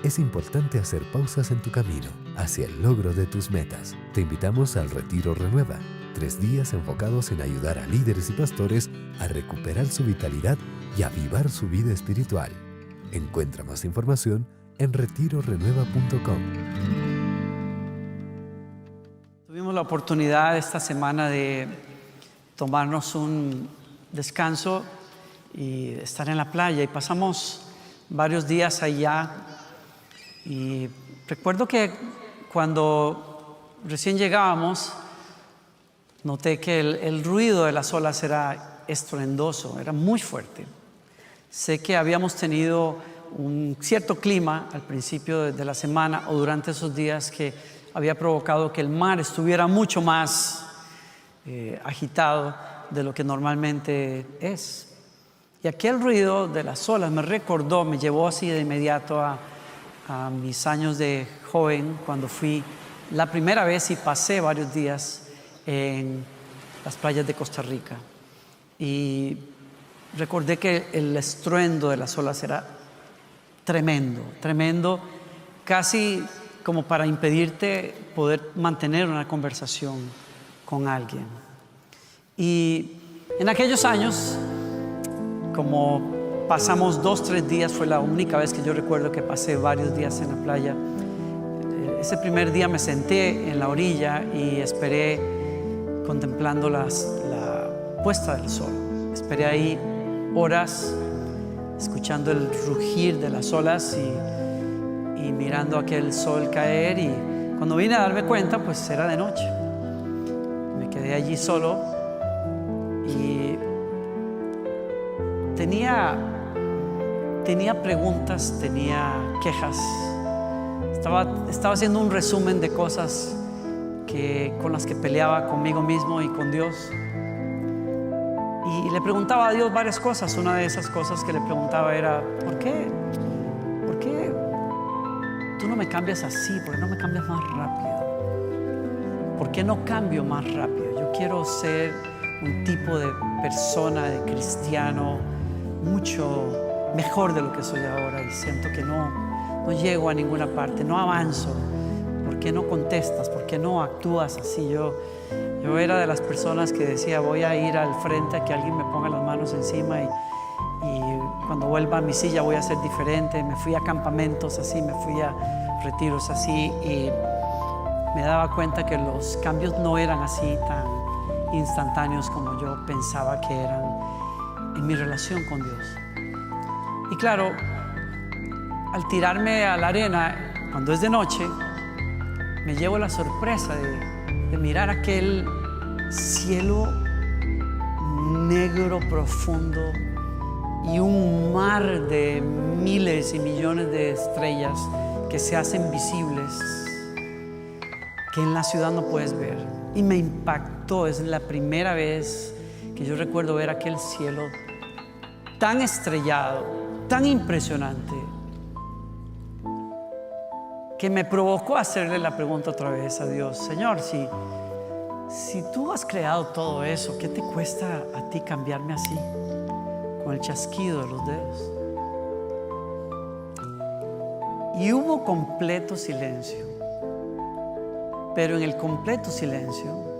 es importante hacer pausas en tu camino hacia el logro de tus metas. Te invitamos al Retiro Renueva, 3 días enfocados en ayudar a líderes y pastores a recuperar su vitalidad y avivar su vida espiritual. Encuentra más información en retirorenueva.com. Tuvimos la oportunidad esta semana de tomarnos un descanso y estar en la playa, y pasamos varios días allá. Y recuerdo que cuando recién llegábamos, noté que el ruido de las olas era estruendoso, era muy fuerte. Sé que habíamos tenido un cierto clima al principio de la semana o durante esos días que había provocado que el mar estuviera mucho más agitado de lo que normalmente es. Y aquel ruido de las olas me llevó así de inmediato a mis años de joven, cuando fui la primera vez y pasé varios días en las playas de Costa Rica. Y recordé que el estruendo de las olas era tremendo, casi como para impedirte poder mantener una conversación con alguien. Y en aquellos años, como pasamos 2-3 días, fue la única vez que yo recuerdo que pasé varios días en la playa. Ese primer día me senté en la orilla y esperé contemplando la puesta del sol. Esperé ahí horas, escuchando el rugir de las olas y mirando aquel sol caer. Y cuando vine a darme cuenta, pues era de noche. Me quedé allí solo y tenía preguntas, tenía quejas. Estaba haciendo un resumen de cosas con las que peleaba conmigo mismo y con Dios. Y le preguntaba a Dios varias cosas. Una de esas cosas que le preguntaba era: ¿por qué tú no me cambias así? ¿Por qué no me cambias más rápido? ¿Por qué no cambio más rápido? Yo quiero ser un tipo de persona, de cristiano, mucho mejor de lo que soy ahora, y siento que no llego a ninguna parte, no avanzo. ¿Por qué no contestas? ¿Por qué no actúas así? Yo era de las personas que decía: voy a ir al frente a que alguien me ponga las manos encima, y cuando vuelva a mi silla voy a ser diferente. Me fui a campamentos así, me fui a retiros así, y me daba cuenta que los cambios no eran así tan instantáneos como yo pensaba que eran en mi relación con Dios. Y claro, al tirarme a la arena cuando es de noche, me llevo la sorpresa de mirar aquel cielo negro profundo y un mar de miles y millones de estrellas que se hacen visibles, que en la ciudad no puedes ver. Y me impactó. Es la primera vez que yo recuerdo ver aquel cielo tan estrellado, tan impresionante, que me provocó hacerle la pregunta otra vez a Dios: Señor, si tú has creado todo eso, ¿qué te cuesta a ti cambiarme así, con el chasquido de los dedos? Y hubo completo silencio, pero en el completo silencio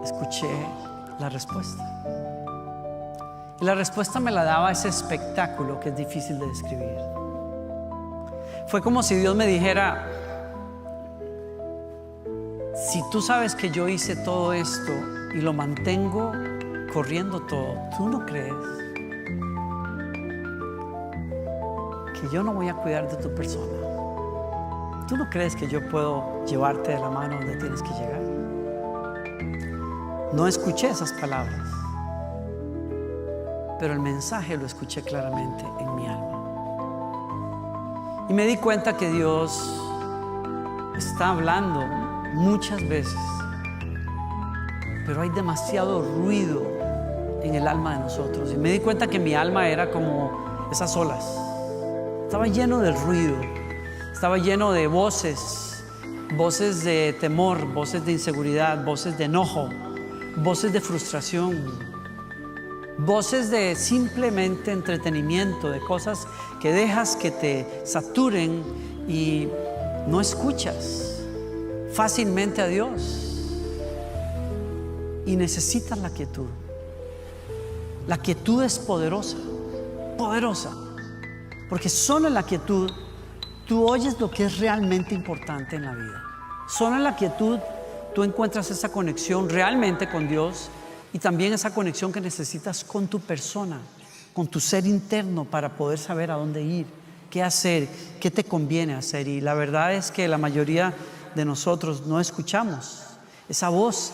escuché la respuesta. Y la respuesta me la daba ese espectáculo que es difícil de describir. Fue como si Dios me dijera: si tú sabes que yo hice todo esto y lo mantengo corriendo todo, ¿tú no crees que yo no voy a cuidar de tu persona? ¿Tú no crees que yo puedo llevarte de la mano donde tienes que llegar? No escuché esas palabras, pero el mensaje lo escuché claramente en mi alma. Y me di cuenta que Dios está hablando muchas veces, pero hay demasiado ruido en el alma de nosotros. Y me di cuenta que mi alma era como esas olas. Estaba lleno de ruido, estaba lleno de voces de temor, voces de inseguridad, voces de enojo, voces de frustración. voces de simplemente entretenimiento, de cosas que dejas que te saturen y no escuchas fácilmente a Dios. Y necesitas la quietud. La quietud es poderosa, poderosa, porque solo en la quietud tú oyes lo que es realmente importante en la vida. Solo en la quietud tú encuentras esa conexión realmente con Dios y también esa conexión que necesitas con tu persona, con tu ser interno para poder saber a dónde ir, qué hacer, qué te conviene hacer. Y la verdad es que la mayoría de nosotros no escuchamos esa voz.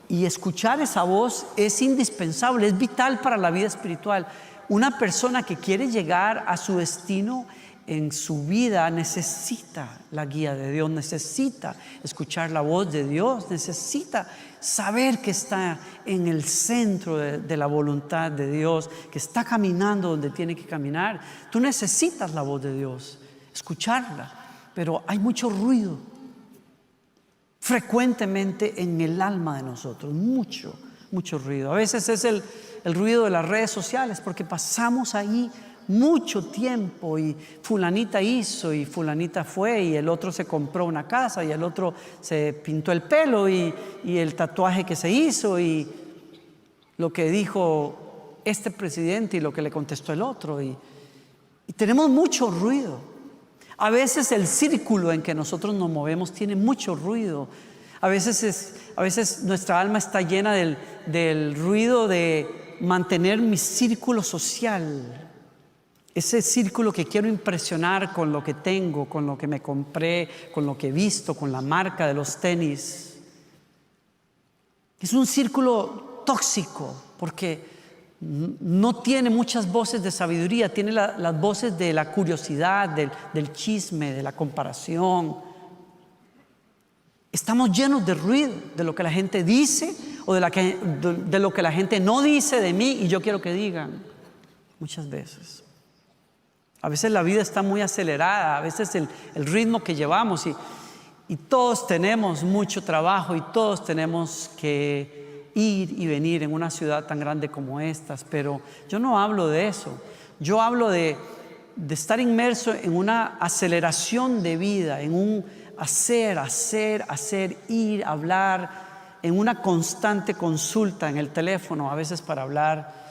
Y escuchar esa voz es indispensable, es vital para la vida espiritual. Una persona que quiere llegar a su destino en su vida necesita la guía de Dios, necesita escuchar la voz de Dios, necesita saber que está en el centro de la voluntad de Dios, que está caminando donde tiene que caminar. Tú necesitas la voz de Dios, escucharla, pero hay mucho ruido frecuentemente en el alma de nosotros, mucho ruido. A veces es el ruido de las redes sociales, porque pasamos ahí mucho tiempo y fulanita hizo y fulanita fue y el otro se compró una casa y el otro se pintó el pelo y el tatuaje que se hizo y lo que dijo este presidente y lo que le contestó el otro y tenemos mucho ruido. A veces el círculo en que nosotros nos movemos tiene mucho ruido. A veces nuestra alma está llena del ruido de mantener mi círculo social. Ese círculo que quiero impresionar con lo que tengo, con lo que me compré, con lo que he visto, con la marca de los tenis. Es un círculo tóxico porque no tiene muchas voces de sabiduría, tiene las voces de la curiosidad, del chisme, de la comparación. Estamos llenos de ruido, de lo que la gente dice o de lo que la gente no dice de mí y yo quiero que digan, muchas veces. A veces la vida está muy acelerada, a veces el ritmo que llevamos y todos tenemos mucho trabajo y todos tenemos que ir y venir en una ciudad tan grande como estas, pero yo no hablo de eso. Yo hablo de estar inmerso en una aceleración de vida, en un hacer, ir, hablar, en una constante consulta en el teléfono, a veces para hablar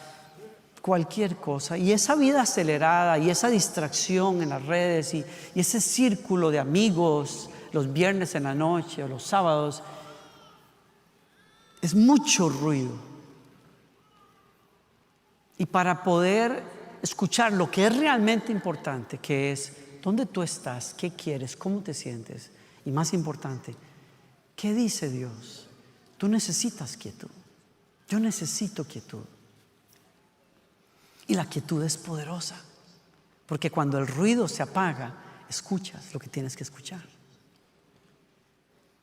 cualquier cosa. Y esa vida acelerada y esa distracción en las redes y ese círculo de amigos los viernes en la noche o los sábados, es mucho ruido. Y para poder escuchar lo que es realmente importante, que es dónde tú estás, qué quieres, cómo te sientes, y más importante, ¿qué dice Dios? Tú necesitas quietud. Yo necesito quietud. Y la quietud es poderosa, porque cuando el ruido se apaga, escuchas lo que tienes que escuchar.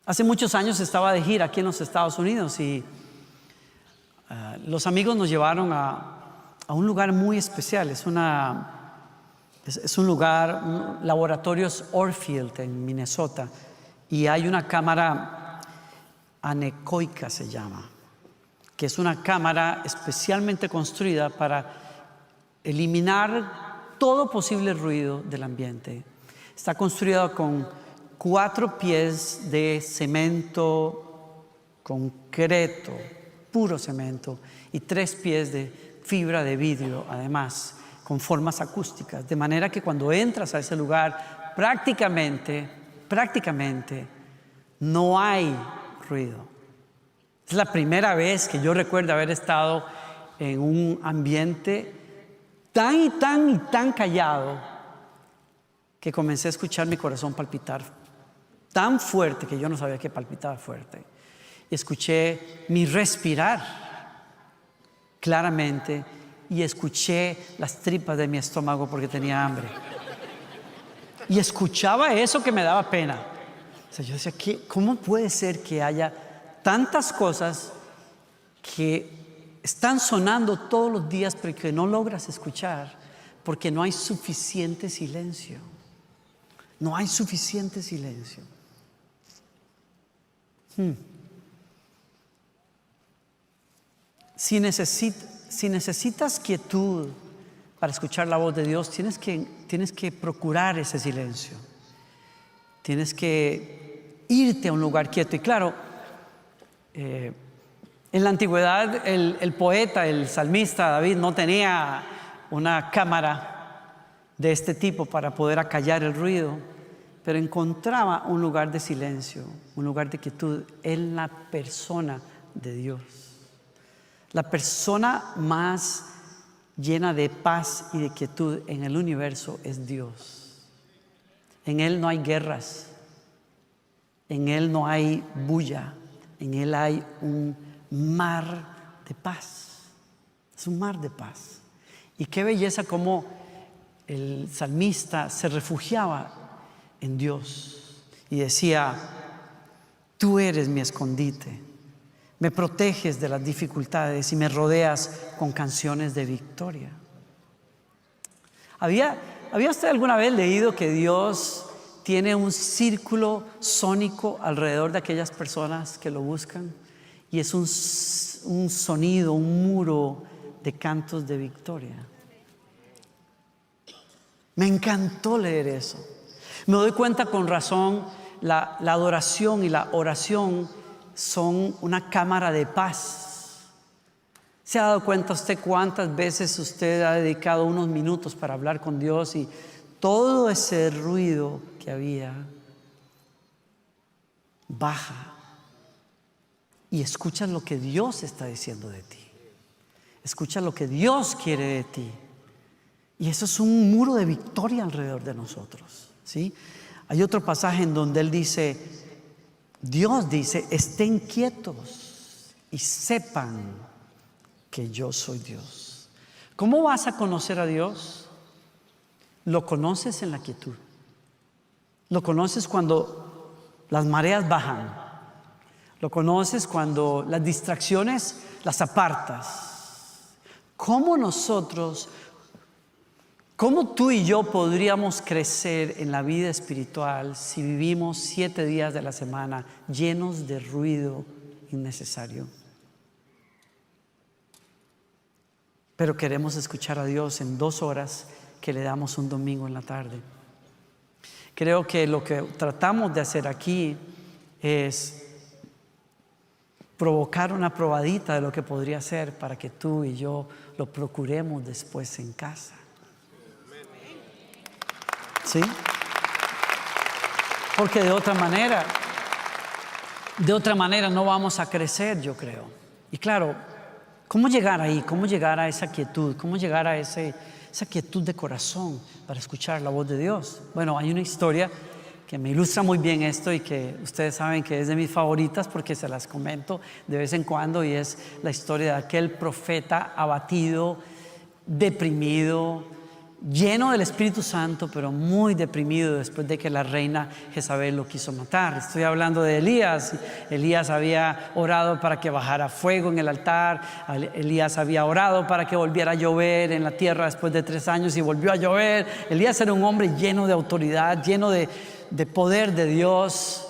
Hace muchos años estaba de gira aquí en los Estados Unidos y los amigos nos llevaron a un lugar muy especial. Es un lugar, Laboratorios Orfield en Minnesota, y hay una cámara anecoica se llama, que es una cámara especialmente construida para eliminar todo posible ruido del ambiente. Está construida con 4 pies de cemento, concreto, puro cemento, y 3 pies de fibra de vidrio, además, con formas acústicas, de manera que cuando entras a ese lugar, prácticamente no hay ruido. Es la primera vez que yo recuerdo haber estado en un ambiente tan callado que comencé a escuchar mi corazón palpitar tan fuerte que yo no sabía que palpitaba fuerte. Y escuché mi respirar claramente y escuché las tripas de mi estómago porque tenía hambre. Y escuchaba eso que me daba pena. O sea, yo decía, ¿cómo puede ser que haya tantas cosas que están sonando todos los días pero que no logras escuchar porque no hay suficiente silencio? No hay suficiente silencio. Si necesitas quietud para escuchar la voz de Dios, tienes que procurar ese silencio. Tienes que irte a un lugar quieto. Y claro, en la antigüedad el poeta, el salmista David no tenía una cámara de este tipo para poder acallar el ruido, pero encontraba un lugar de silencio, un lugar de quietud en la persona de Dios. La persona más llena de paz y de quietud en el universo es Dios. En Él no hay guerras, en Él no hay bulla, en Él hay un mar de paz. Es un mar de paz. Y qué belleza como el salmista se refugiaba en Dios y decía: tú eres mi escondite, me proteges de las dificultades y me rodeas con canciones de victoria. ¿Había usted alguna vez leído que Dios tiene un círculo sónico alrededor de aquellas personas que lo buscan? Y es un sonido, un muro de cantos de victoria. Me encantó leer eso. Me doy cuenta con razón, la adoración y la oración son una cámara de paz. ¿Se ha dado cuenta usted cuántas veces usted ha dedicado unos minutos para hablar con Dios y todo ese ruido que había baja y escuchas lo que Dios está diciendo de ti? Escuchas lo que Dios quiere de ti. Y eso es un muro de victoria alrededor de nosotros, ¿sí? Hay otro pasaje en donde Dios dice: estén quietos y sepan que yo soy Dios. ¿Cómo vas a conocer a Dios? Lo conoces en la quietud. Lo conoces cuando las mareas bajan. Lo conoces cuando las distracciones las apartas. ¿Cómo tú y yo podríamos crecer en la vida espiritual si vivimos 7 días de la semana llenos de ruido innecesario? Pero queremos escuchar a Dios en 2 horas que le damos un domingo en la tarde. Creo que lo que tratamos de hacer aquí es provocar una probadita de lo que podría ser para que tú y yo lo procuremos después en casa. ¿Sí? Porque de otra manera no vamos a crecer, yo creo. Y claro, ¿cómo llegar ahí? ¿Cómo llegar a esa quietud? ¿Cómo llegar a esa quietud de corazón para escuchar la voz de Dios? Bueno, hay una historia que me ilustra muy bien esto y que ustedes saben que es de mis favoritas porque se las comento de vez en cuando, y es la historia de aquel profeta abatido, deprimido, lleno del Espíritu Santo, pero muy deprimido después de que la reina Jezabel lo quiso matar. Estoy hablando de Elías. Elías había orado para que bajara fuego en el altar. Elías había orado para que volviera a llover en la tierra después de 3 años y volvió a llover. Elías era un hombre lleno de autoridad, lleno de poder de Dios.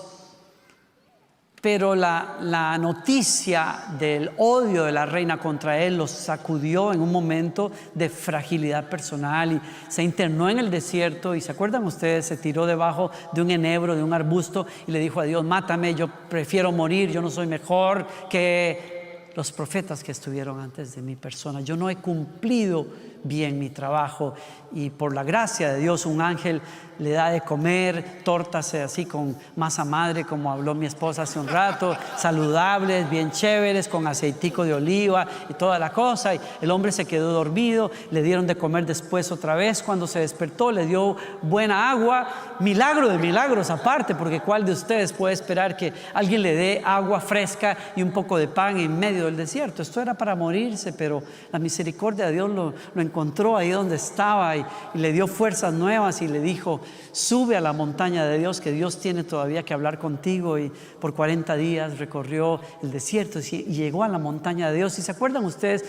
Pero la noticia del odio de la reina contra él lo sacudió en un momento de fragilidad personal y se internó en el desierto. Y ¿se acuerdan ustedes? Se tiró debajo de un enebro, de un arbusto, y le dijo a Dios: mátame, yo prefiero morir, yo no soy mejor que los profetas que estuvieron antes de mi persona. Yo no he cumplido bien mi trabajo, y por la gracia de Dios un ángel le da de comer tortas así con masa madre, como habló mi esposa hace un rato, saludables, bien chéveres, con aceitico de oliva y toda la cosa. Y el hombre se quedó dormido, le dieron de comer después otra vez. Cuando se despertó le dio buena agua. Milagro de milagros aparte, porque ¿cuál de ustedes puede esperar que alguien le dé agua fresca y un poco de pan en medio del desierto? Esto era para morirse, pero la misericordia de Dios lo encontró ahí donde estaba y le dio fuerzas nuevas y le dijo: sube a la montaña de Dios, que Dios tiene todavía que hablar contigo. Y por 40 días recorrió el desierto y llegó a la montaña de Dios. ¿Y se acuerdan ustedes?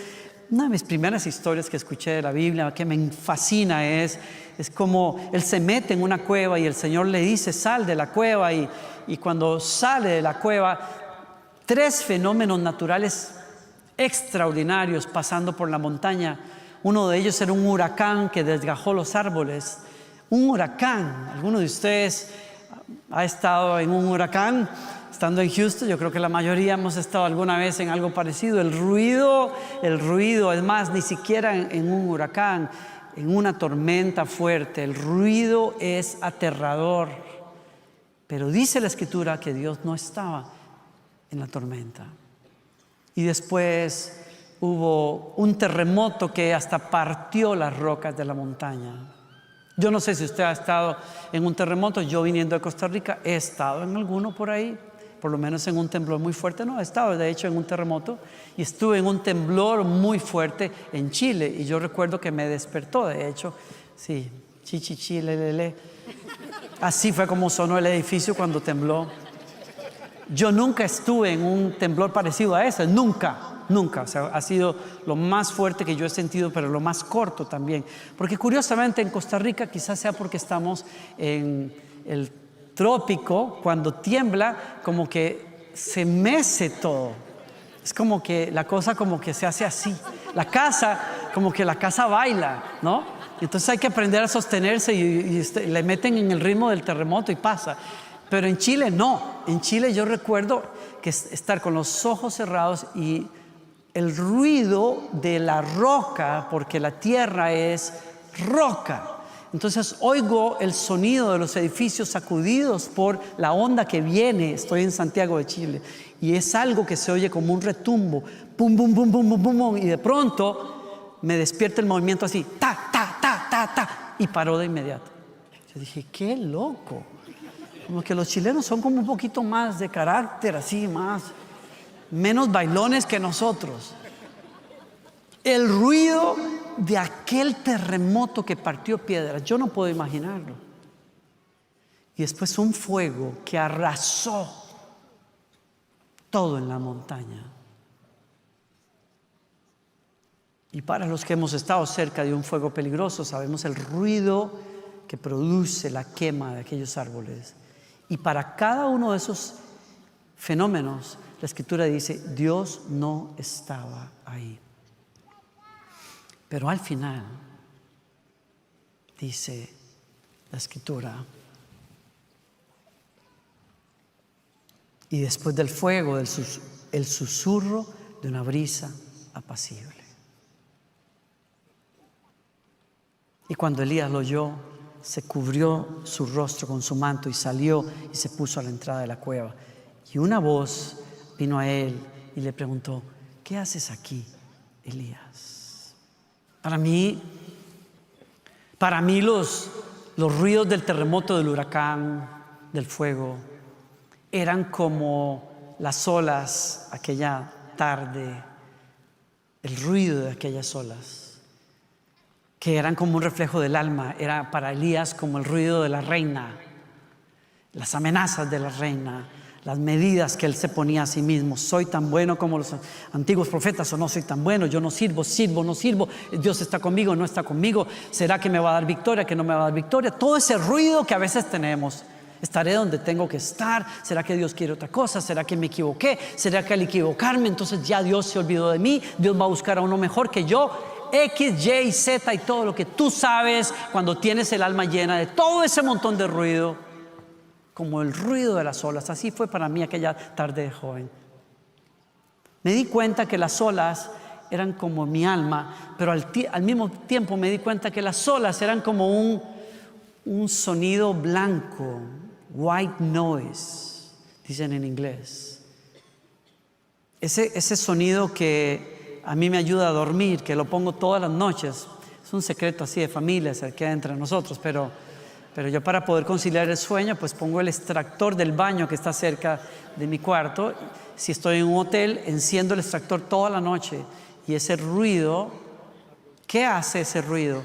Una de mis primeras historias que escuché de la Biblia, que me fascina, es como él se mete en una cueva y el Señor le dice: sal de la cueva. Y cuando sale de la cueva, 3 fenómenos naturales extraordinarios pasando por la montaña. Uno de ellos era un huracán que desgajó los árboles. Un huracán. ¿Alguno de ustedes ha estado en un huracán? Estando en Houston, yo creo que la mayoría hemos estado alguna vez en algo parecido. El ruido, es más, ni siquiera en un huracán, en una tormenta fuerte, el ruido es aterrador. Pero dice la Escritura que Dios no estaba en la tormenta. Y después hubo un terremoto que hasta partió las rocas de la montaña. Yo no sé si usted ha estado en un terremoto. Yo, viniendo de Costa Rica, he estado en alguno por ahí, por lo menos en un temblor muy fuerte. No, he estado de hecho en un terremoto y estuve en un temblor muy fuerte en Chile, y yo recuerdo que me despertó, de hecho, sí, chichichi, lelele. Así fue como sonó el edificio cuando tembló. Yo nunca estuve en un temblor parecido a ese, nunca. O sea, ha sido lo más fuerte que yo he sentido, pero lo más corto también. Porque curiosamente en Costa Rica, quizás sea porque estamos en el trópico, cuando tiembla, como que se mece todo. Es como que la cosa como que se hace así. La casa, como que la casa baila, ¿no? Entonces hay que aprender a sostenerse y le meten en el ritmo del terremoto y pasa. Pero en Chile no. En Chile yo recuerdo que estar con los ojos cerrados y el ruido de la roca, porque la tierra es roca. Entonces oigo el sonido de los edificios sacudidos por la onda que viene. Estoy en Santiago de Chile y es algo que se oye como un retumbo, pum, pum, pum, pum, pum, pum, pum, y de pronto me despierta el movimiento así, ta, ta, ta, ta, ta, y paró de inmediato. Yo dije, qué loco. Como que los chilenos son como un poquito más de carácter, así, menos bailones que nosotros. El ruido de aquel terremoto que partió piedras, yo no puedo imaginarlo. Y después un fuego que arrasó todo en la montaña. Y para los que hemos estado cerca de un fuego peligroso, sabemos el ruido que produce la quema de aquellos árboles. Y para cada uno de esos fenómenos, la Escritura dice, Dios no estaba ahí. Pero al final, dice la Escritura, y después del fuego, el susurro de una brisa apacible. Y cuando Elías lo oyó, se cubrió su rostro con su manto y salió y se puso a la entrada de la cueva. Y una voz vino a él y le preguntó, ¿qué haces aquí, Elías? Para mí los ruidos del terremoto, del huracán, del fuego, eran como las olas aquella tarde, el ruido de aquellas olas, que eran como un reflejo del alma. Era para Elías como el ruido de la reina, las amenazas de la reina, las medidas que él se ponía a sí mismo. Soy tan bueno como los antiguos profetas o no soy tan bueno, yo no sirvo, no sirvo, Dios está conmigo, no está conmigo, será que me va a dar victoria, que no me va a dar victoria. Todo ese ruido que a veces tenemos. Estaré donde tengo que estar, será que Dios quiere otra cosa, será que me equivoqué, será que al equivocarme entonces ya Dios se olvidó de mí, Dios va a buscar a uno mejor que yo. X, Y, Z y todo lo que tú sabes cuando tienes el alma llena de todo ese montón de ruido, como el ruido de las olas. Así fue para mí aquella tarde de joven. Me di cuenta que las olas eran como mi alma, pero al mismo tiempo me di cuenta que las olas eran como un sonido blanco, white noise, dicen en inglés. Ese sonido que a mí me ayuda a dormir, que lo pongo todas las noches. Es un secreto así de familia, se queda entre nosotros, pero yo, para poder conciliar el sueño, pues pongo el extractor del baño que está cerca de mi cuarto. Si estoy en un hotel, enciendo el extractor toda la noche, y ese ruido, ¿qué hace ese ruido?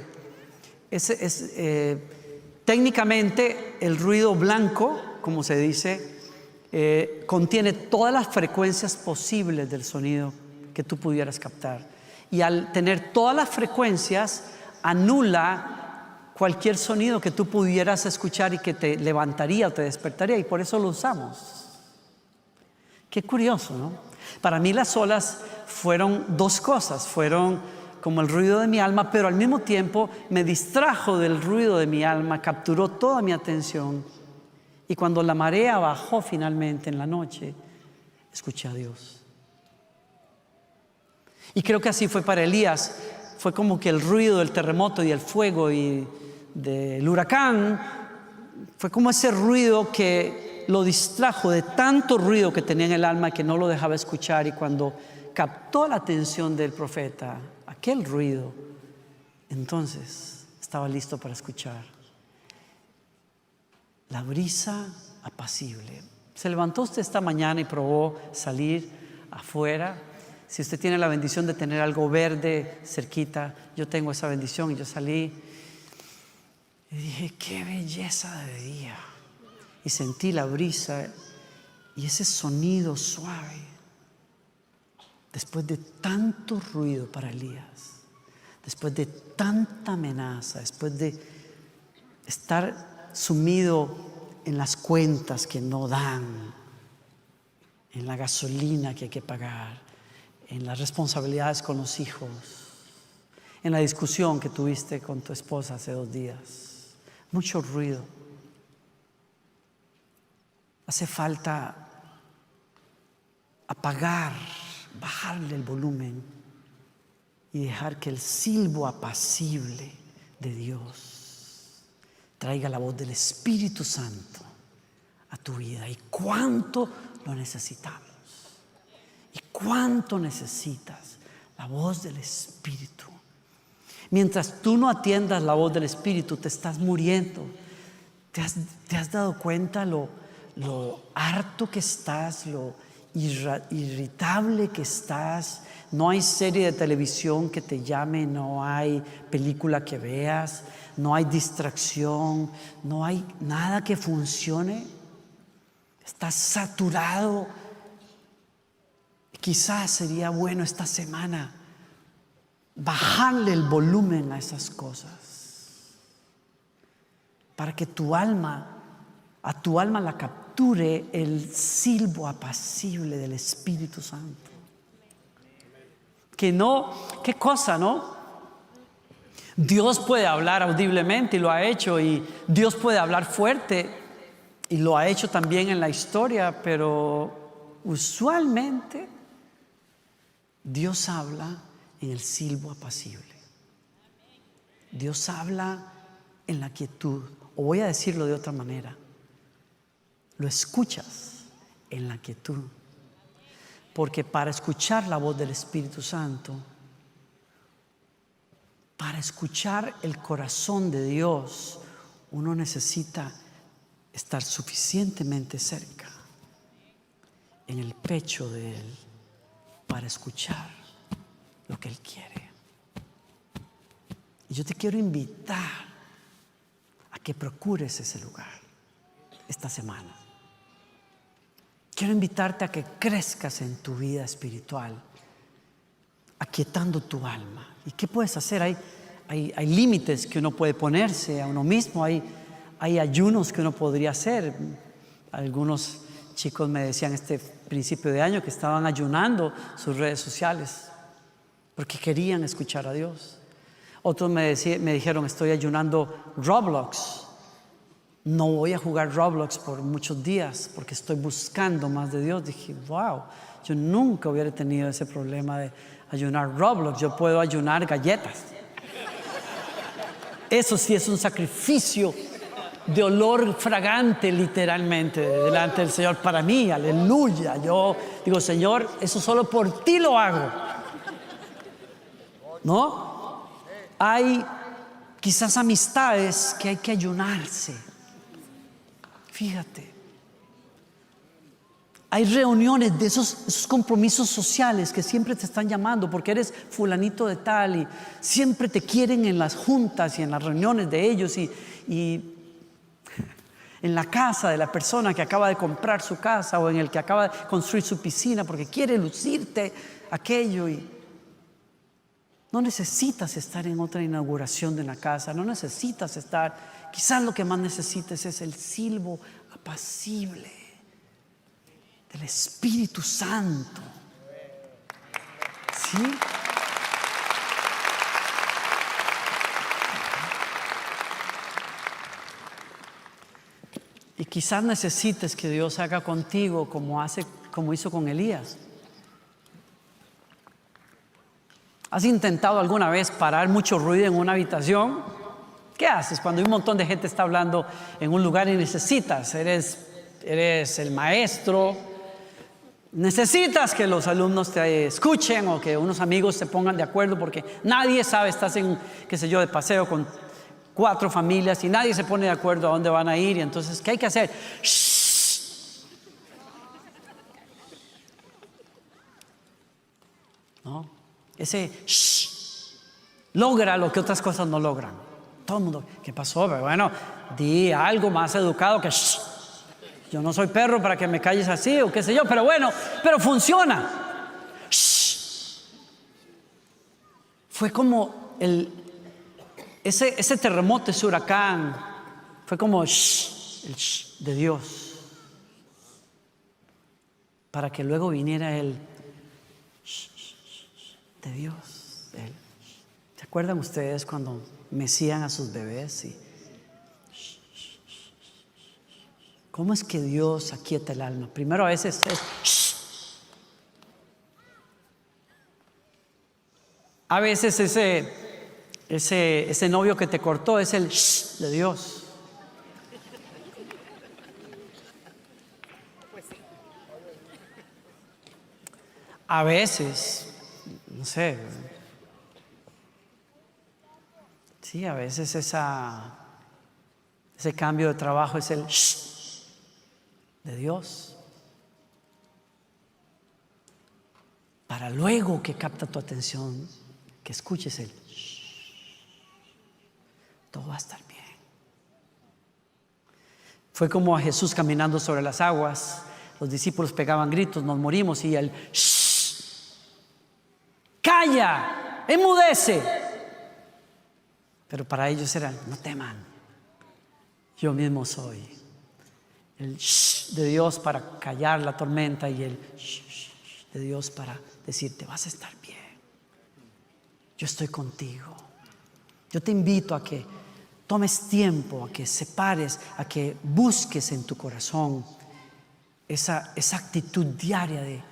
Técnicamente el ruido blanco, como se dice, contiene todas las frecuencias posibles del sonido que tú pudieras captar, y al tener todas las frecuencias anula cualquier sonido que tú pudieras escuchar y que te levantaría o te despertaría, y por eso lo usamos. Qué curioso, ¿no? Para mí las olas fueron dos cosas, fueron como el ruido de mi alma, pero al mismo tiempo me distrajo del ruido de mi alma, capturó toda mi atención. Y cuando la marea bajó finalmente en la noche, escuché a Dios. Y creo que así fue para Elías. Fue como que el ruido del terremoto y el fuego y del huracán, fue como ese ruido que lo distrajo de tanto ruido que tenía en el alma que no lo dejaba escuchar. Y cuando captó la atención del profeta, aquel ruido, entonces estaba listo para escuchar. La brisa apacible. Se levantó usted esta mañana y probó salir afuera. Si usted tiene la bendición de tener algo verde cerquita, yo tengo esa bendición y yo salí y dije, qué belleza de día. Y sentí la brisa y ese sonido suave. Después de tanto ruido para Elías, después de tanta amenaza, después de estar sumido en las cuentas que no dan, en la gasolina que hay que pagar, en las responsabilidades con los hijos, en la discusión que tuviste con tu esposa hace 2 días, mucho ruido. Hace falta apagar, bajarle el volumen y dejar que el silbo apacible de Dios traiga la voz del Espíritu Santo a tu vida. Y cuánto lo necesitamos. Y cuánto necesitas la voz del Espíritu. Mientras tú no atiendas la voz del Espíritu, te estás muriendo. ¿Te has dado cuenta lo harto que estás, lo irritable que estás? No hay serie de televisión que te llame, no hay película que veas, no hay distracción, no hay nada que funcione. Estás saturado. Quizás sería bueno esta semana bajarle el volumen a esas cosas para que a tu alma la capture el silbo apacible del Espíritu Santo. Que no, qué cosa, ¿no? Dios puede hablar audiblemente y lo ha hecho, y Dios puede hablar fuerte y lo ha hecho también en la historia, pero usualmente Dios habla en el silbo apacible. Dios habla en la quietud, o voy a decirlo de otra manera, lo escuchas en la quietud. Porque para escuchar la voz del Espíritu Santo, para escuchar el corazón de Dios, uno necesita estar suficientemente cerca, en el pecho de Él, para escuchar lo que Él quiere. Y yo te quiero invitar a que procures ese lugar esta semana. Quiero invitarte a que crezcas en tu vida espiritual, aquietando tu alma. ¿Y qué puedes hacer? Hay límites que uno puede ponerse a uno mismo, hay ayunos que uno podría hacer. Algunos chicos me decían este principio de año que estaban ayunando sus redes sociales porque querían escuchar a Dios. Otros me dijeron, estoy ayunando Roblox. No voy a jugar Roblox por muchos días porque estoy buscando más de Dios. Dije, wow, yo nunca hubiera tenido ese problema de ayunar Roblox. Yo puedo ayunar galletas. Eso sí es un sacrificio de olor fragante, literalmente, delante del Señor para mí. Aleluya. Yo digo, Señor, eso solo por ti lo hago. ¿No? Hay quizás amistades que hay que ayunarse. Fíjate, hay reuniones de esos compromisos sociales que siempre te están llamando porque eres fulanito de tal y siempre te quieren en las juntas y en las reuniones de ellos y en la casa de la persona que acaba de comprar su casa o en el que acaba de construir su piscina porque quiere lucirte aquello. Y no necesitas estar en otra inauguración de la casa, no necesitas estar. Quizás lo que más necesites es el silbo apacible del Espíritu Santo Sí. Y quizás necesites que Dios haga contigo como hizo con Elías. ¿Has intentado alguna vez parar mucho ruido en una habitación? ¿Qué haces cuando un montón de gente está hablando en un lugar y necesitas? Eres el maestro, necesitas que los alumnos te escuchen o que unos amigos se pongan de acuerdo porque nadie sabe, estás en, qué sé yo, de paseo con 4 familias y nadie se pone de acuerdo a dónde van a ir, y entonces, ¿qué hay que hacer? ¡Shh! ¿No? Ese shh logra lo que otras cosas no logran. Todo el mundo, ¿qué pasó? Pero bueno, di algo más educado que shh. Yo no soy perro para que me calles así o qué sé yo, pero bueno, pero funciona. Shh. Fue como ese terremoto, ese huracán, fue como el shh de Dios, para que luego viniera el shh de Dios. ¿Se acuerdan ustedes cuando mecían a sus bebés? Y ¿cómo es que Dios aquieta el alma? Primero a veces es shh. A veces ese novio que te cortó es el shh de Dios. A veces, no sé, sí, a veces ese cambio de trabajo es el shh de Dios. Para luego que capta tu atención, que escuches el shh, todo va a estar bien. Fue como a Jesús caminando sobre las aguas. Los discípulos pegaban gritos, nos morimos, y el shh, calla, enmudece. Pero para ellos era, no teman, yo mismo soy. El shh de Dios para callar la tormenta y el shh de Dios para decirte, vas a estar bien. Yo estoy contigo. Yo te invito a que tomes tiempo, a que separes, a que busques en tu corazón esa actitud diaria de,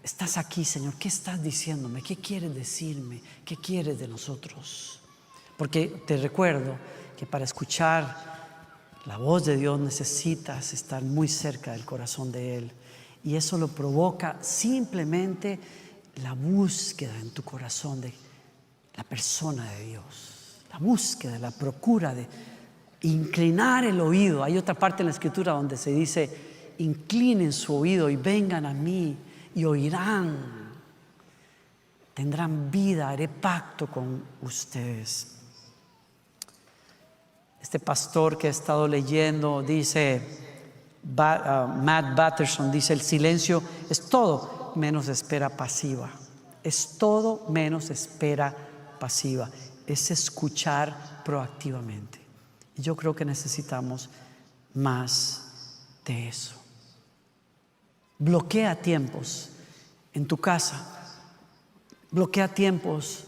estás aquí, Señor, ¿qué estás diciéndome? ¿Qué quieres decirme? ¿Qué quieres de nosotros? Porque te recuerdo que para escuchar la voz de Dios necesitas estar muy cerca del corazón de Él. Y eso lo provoca simplemente la búsqueda en tu corazón de la persona de Dios. La búsqueda, la procura de inclinar el oído. Hay otra parte en la Escritura donde se dice, inclinen su oído y vengan a mí y oirán. Tendrán vida, haré pacto con ustedes. Este pastor que he estado leyendo dice, Matt Batterson dice, el silencio es todo menos espera pasiva. Es todo menos espera pasiva. Es escuchar proactivamente. Y yo creo que necesitamos más de eso. Bloquea tiempos en tu casa. Bloquea tiempos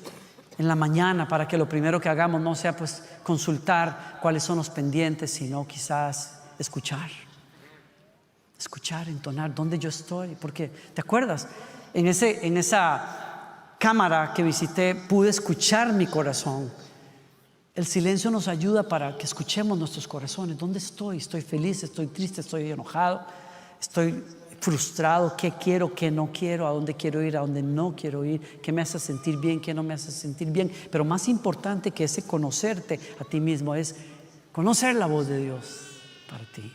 en la mañana para que lo primero que hagamos no sea pues consultar cuáles son los pendientes, sino quizás escuchar, entonar dónde yo estoy. Porque ¿te acuerdas? En esa cámara que visité pude escuchar mi corazón. El silencio nos ayuda para que escuchemos nuestros corazones. ¿Dónde estoy? ¿Estoy feliz? ¿Estoy triste? ¿Estoy enojado? ¿Estoy frustrado? ¿Qué quiero? ¿Qué no quiero? ¿A dónde quiero ir? ¿A dónde no quiero ir? ¿Qué me hace sentir bien? ¿Qué no me hace sentir bien? Pero más importante que ese conocerte a ti mismo es conocer la voz de Dios para ti.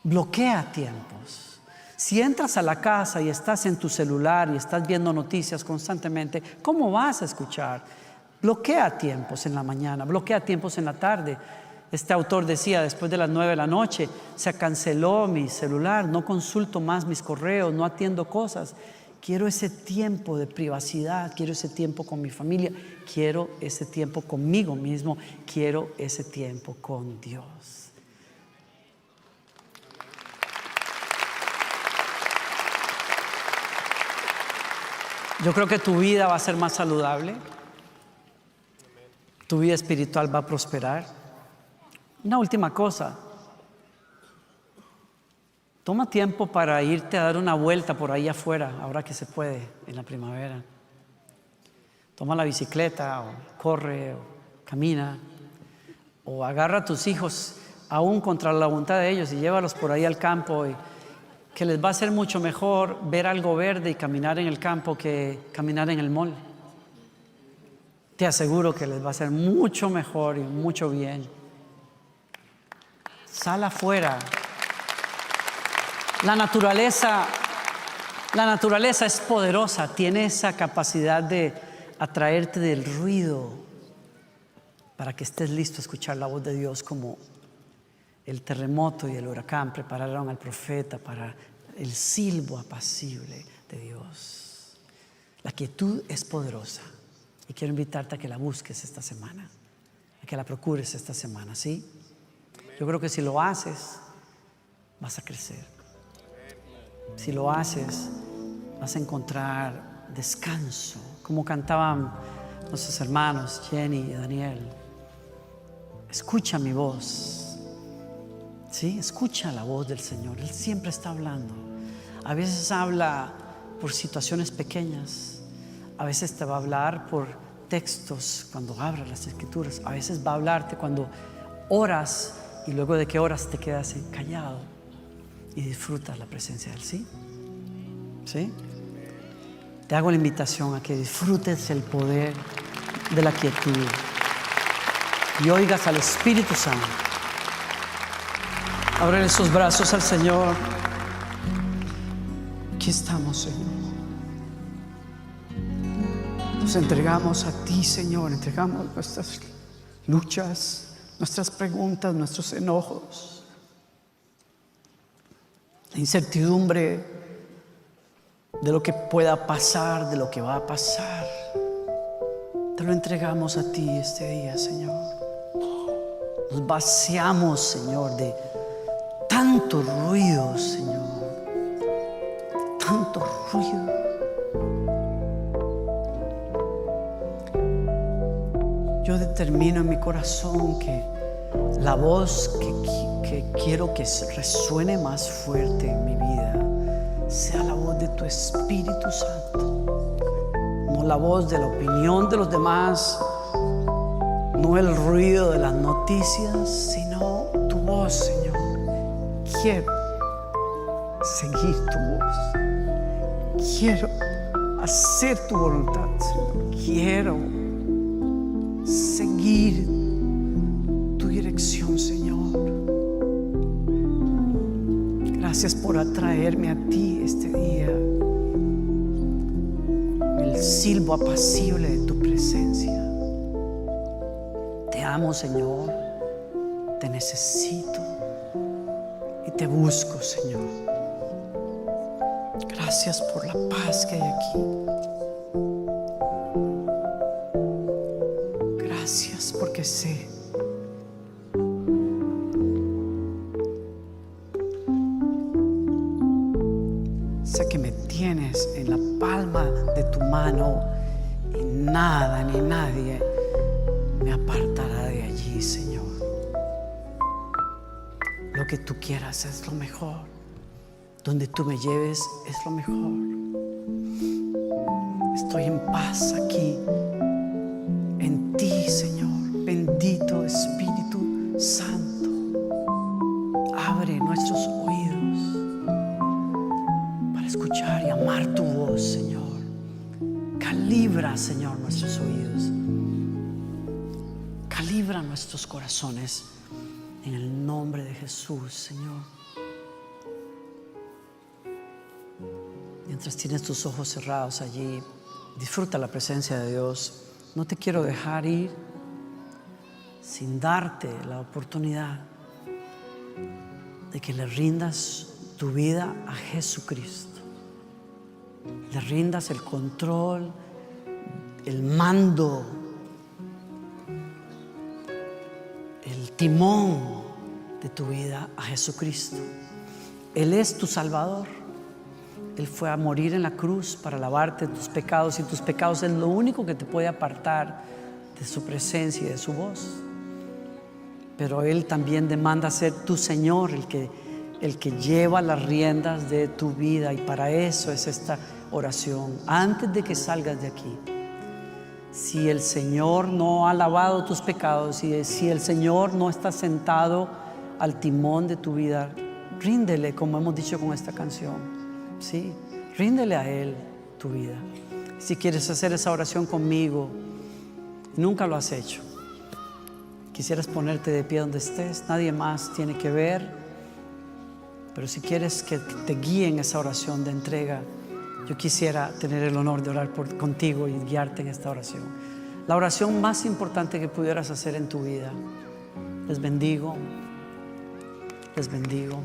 Bloquea tiempos. Si entras a la casa y estás en tu celular y estás viendo noticias constantemente, ¿cómo vas a escuchar? Bloquea tiempos en la mañana, bloquea tiempos en la tarde. Este autor decía, después de las 9 de la noche, se canceló mi celular, no consulto más mis correos, no atiendo cosas. Quiero ese tiempo de privacidad, quiero ese tiempo con mi familia, quiero ese tiempo conmigo mismo, quiero ese tiempo con Dios. Yo creo que tu vida va a ser más saludable. Tu vida espiritual va a prosperar. Una última cosa. Toma tiempo para irte a dar una vuelta por ahí afuera, ahora que se puede, en la primavera. Toma la bicicleta, o corre, o camina, o agarra a tus hijos aún contra la voluntad de ellos y llévalos por ahí al campo, y que les va a ser mucho mejor ver algo verde y caminar en el campo que caminar en el mall. Te aseguro que les va a ser mucho mejor y mucho bien. Sal afuera. La naturaleza es poderosa, tiene esa capacidad de atraerte del ruido para que estés listo a escuchar la voz de Dios, como el terremoto y el huracán prepararon al profeta para el silbo apacible de Dios. La quietud es poderosa y quiero invitarte a que la busques esta semana, a que la procures esta semana, ¿sí? Yo creo que si lo haces, vas a crecer. Si lo haces, vas a encontrar descanso, como cantaban nuestros hermanos Jenny y Daniel. Escucha mi voz, ¿sí? Escucha la voz del Señor. Él siempre está hablando. A veces habla por situaciones pequeñas, a veces te va a hablar por textos cuando abras las Escrituras, a veces va a hablarte cuando oras y luego de que oras te quedas callado y disfrutas la presencia de Él, ¿sí? ¿Sí? Te hago la invitación a que disfrutes el poder de la quietud y oigas al Espíritu Santo. Ábrele sus brazos al Señor. Aquí estamos, Señor. Nos entregamos a ti, Señor. Entregamos nuestras luchas, nuestras preguntas, nuestros enojos, la incertidumbre de lo que pueda pasar, de lo que va a pasar. Te lo entregamos a ti este día, Señor. Nos vaciamos, Señor, de tanto ruido, Señor. Tanto ruido. Yo determino en mi corazón que la voz que quiero que resuene más fuerte en mi vida sea la voz de tu Espíritu Santo, no la voz de la opinión de los demás, no el ruido de las noticias, sino tu voz, Señor. Quiero seguir tu voz, quiero hacer tu voluntad, Señor. Quiero seguir tu dirección, Señor. Gracias por atraerme a ti este día, el silbo apacible de tu presencia. Te amo, Señor, te necesito y te busco, Señor. Gracias por la paz que hay aquí. Gracias porque sé que me tienes en la palma de tu mano y nada ni nadie me apartará de allí, Señor. Lo que tú quieras es lo mejor. Donde tú me lleves es lo mejor. Estoy en paz aquí, en ti, Señor. Bendito Espíritu Santo. Abre nuestros oídos para escuchar y amar tu voz, Señor. Calibra, Señor, nuestros oídos. Calibra nuestros corazones en el nombre de Jesús, Señor. Mientras tienes tus ojos cerrados allí, disfruta la presencia de Dios. No te quiero dejar ir sin darte la oportunidad de que le rindas tu vida a Jesucristo. Le rindas el control, el mando, el timón de tu vida a Jesucristo. Él es tu Salvador. Él fue a morir en la cruz para lavarte tus pecados, y tus pecados es lo único que te puede apartar de su presencia y de su voz. Pero Él también demanda ser tu Señor, el que lleva las riendas de tu vida, y para eso es esta oración. Antes de que salgas de aquí, si el Señor no ha lavado tus pecados y si el Señor no está sentado al timón de tu vida, ríndele, como hemos dicho con esta canción. Sí, ríndele a Él tu vida. Si quieres hacer esa oración conmigo, nunca lo has hecho, quisieras ponerte de pie donde estés, nadie más tiene que ver, pero si quieres que te guíe en esa oración de entrega, yo quisiera tener el honor de orar contigo y guiarte en esta oración. La oración más importante que pudieras hacer en tu vida. Les bendigo. Les bendigo.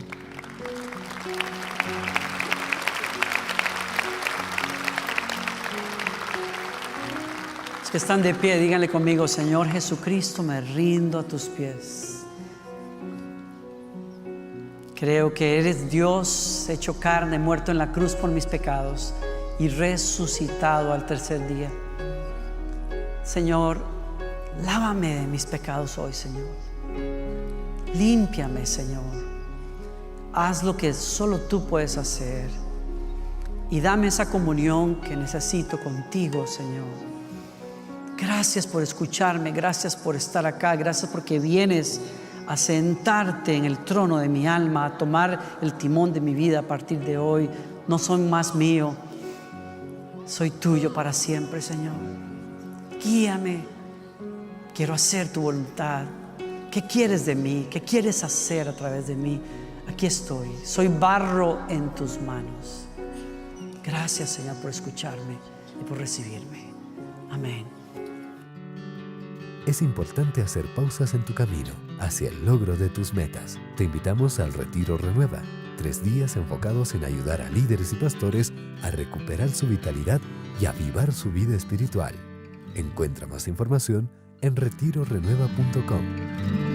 Los que están de pie, díganle conmigo: Señor Jesucristo, me rindo a tus pies. Creo que eres Dios hecho carne, muerto en la cruz por mis pecados y resucitado al tercer día. Señor, lávame de mis pecados hoy, Señor. Límpiame, Señor. Haz lo que solo tú puedes hacer y dame esa comunión que necesito contigo, Señor. Gracias por escucharme, gracias por estar acá, gracias porque vienes a sentarte en el trono de mi alma, a tomar el timón de mi vida a partir de hoy. No soy más mío, soy tuyo para siempre, Señor. Guíame, quiero hacer tu voluntad. ¿Qué quieres de mí? ¿Qué quieres hacer a través de mí? Aquí estoy, soy barro en tus manos. Gracias, Señor, por escucharme y por recibirme. Amén. Es importante hacer pausas en tu camino hacia el logro de tus metas. Te invitamos al Retiro Renueva, 3 días enfocados en ayudar a líderes y pastores a recuperar su vitalidad y avivar su vida espiritual. Encuentra más información en retirorenueva.com.